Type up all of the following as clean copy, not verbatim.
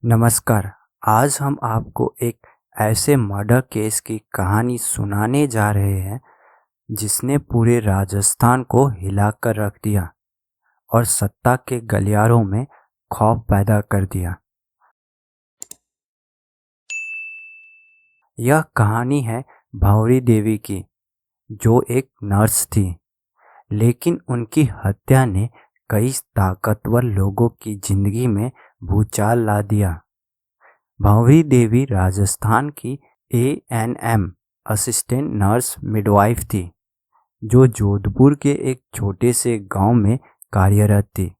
नमस्कार। आज हम आपको एक ऐसे मर्डर केस की कहानी सुनाने जा रहे हैं जिसने पूरे राजस्थान को हिलाकर रख दिया और सत्ता के गलियारों में खौफ पैदा कर दिया। यह कहानी है भावरी देवी की, जो एक नर्स थी, लेकिन उनकी हत्या ने कई ताकतवर लोगों की जिंदगी में भूचाल ला दिया। भावरी देवी राजस्थान की एएनएम असिस्टेंट नर्स मिडवाइफ थी, जो जोधपुर के एक छोटे से गांव में कार्यरत थी।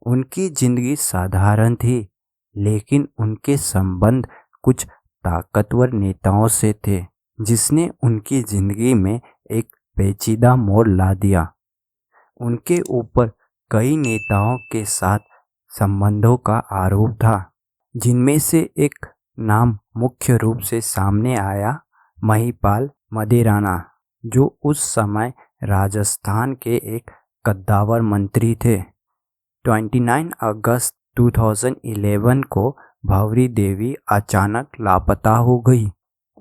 उनकी जिंदगी साधारण थी, लेकिन उनके संबंध कुछ ताकतवर नेताओं से थे, जिसने उनकी जिंदगी में एक पेचीदा मोड़ ला दिया। उनके ऊपर कई नेताओं के साथ संबंधों का आरोप था, जिनमें से एक नाम मुख्य रूप से सामने आया, महिपाल मदेराना, जो उस समय राजस्थान के एक कद्दावर मंत्री थे। 29 अगस्त 2011 को भावरी देवी अचानक लापता हो गई।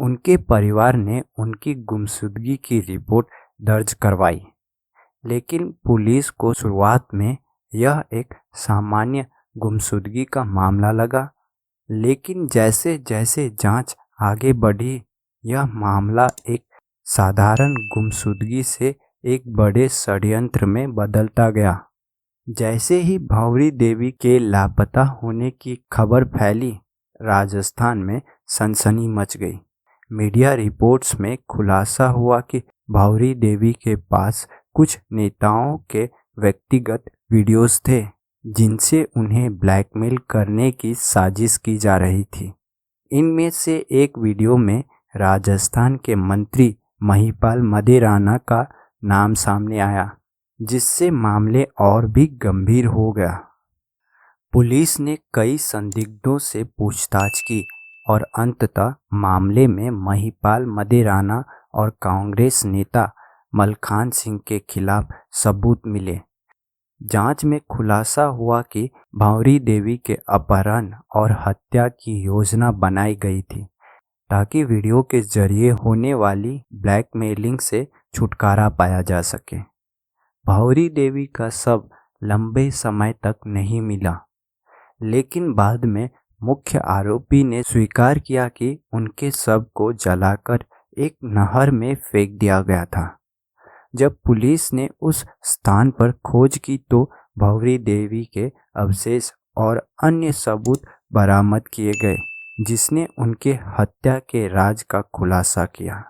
उनके परिवार ने उनकी गुमशुदगी की रिपोर्ट दर्ज करवाई, लेकिन पुलिस को शुरुआत में यह एक सामान्य गुमशुदगी का मामला लगा। लेकिन जैसे जैसे जांच आगे बढ़ी, यह मामला एक साधारण गुमशुदगी से एक बड़े षड्यंत्र में बदलता गया। जैसे ही भावरी देवी के लापता होने की खबर फैली, राजस्थान में सनसनी मच गई। मीडिया रिपोर्ट्स में खुलासा हुआ कि भावरी देवी के पास कुछ नेताओं के व्यक्तिगत वीडियोस थे, जिनसे उन्हें ब्लैकमेल करने की साजिश की जा रही थी। इनमें से एक वीडियो में राजस्थान के मंत्री महिपाल मदेराना का नाम सामने आया, जिससे मामले और भी गंभीर हो गया। पुलिस ने कई संदिग्धों से पूछताछ की और अंततः मामले में महिपाल मदेराना और कांग्रेस नेता मलखान सिंह के खिलाफ सबूत मिले। जांच में खुलासा हुआ कि भावरी देवी के अपहरण और हत्या की योजना बनाई गई थी, ताकि वीडियो के जरिए होने वाली ब्लैकमेलिंग से छुटकारा पाया जा सके। भावरी देवी का शव लंबे समय तक नहीं मिला, लेकिन बाद में मुख्य आरोपी ने स्वीकार किया कि उनके शव को जलाकर एक नहर में फेंक दिया गया था। जब पुलिस ने उस स्थान पर खोज की, तो भावरी देवी के अवशेष और अन्य सबूत बरामद किए गए, जिसने उनके हत्या के राज का खुलासा किया।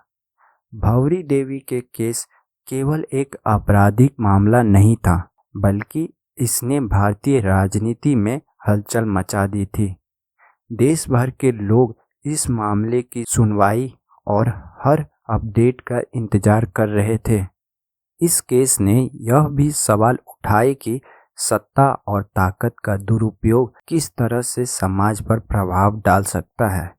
भावरी देवी के केस केवल एक आपराधिक मामला नहीं था, बल्कि इसने भारतीय राजनीति में हलचल मचा दी थी। देश भर के लोग इस मामले की सुनवाई और हर अपडेट का इंतजार कर रहे थे। इस केस ने यह भी सवाल उठाए कि सत्ता और ताकत का दुरुपयोग किस तरह से समाज पर प्रभाव डाल सकता है।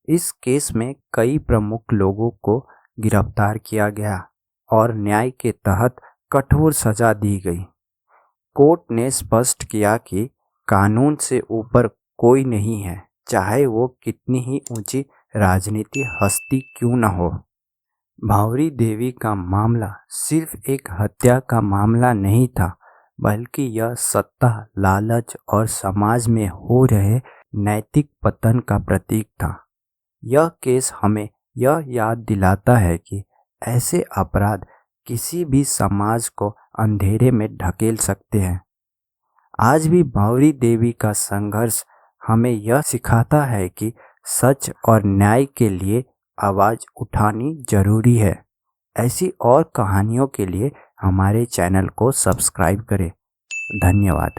इस केस में कई प्रमुख लोगों को गिरफ्तार किया गया और न्याय के तहत कठोर सजा दी गई। कोर्ट ने स्पष्ट किया कि कानून से ऊपर कोई नहीं है, चाहे वो कितनी ही ऊंची राजनीति हस्ती क्यों न हो। भावरी देवी का मामला सिर्फ एक हत्या का मामला नहीं था, बल्कि यह सत्ता, लालच और समाज में हो रहे नैतिक पतन का प्रतीक था। यह केस हमें यह याद दिलाता है कि ऐसे अपराध किसी भी समाज को अंधेरे में ढकेल सकते हैं। आज भी भावरी देवी का संघर्ष हमें यह सिखाता है कि सच और न्याय के लिए आवाज़ उठानी जरूरी है। ऐसी और कहानियों के लिए हमारे चैनल को सब्सक्राइब करें। धन्यवाद।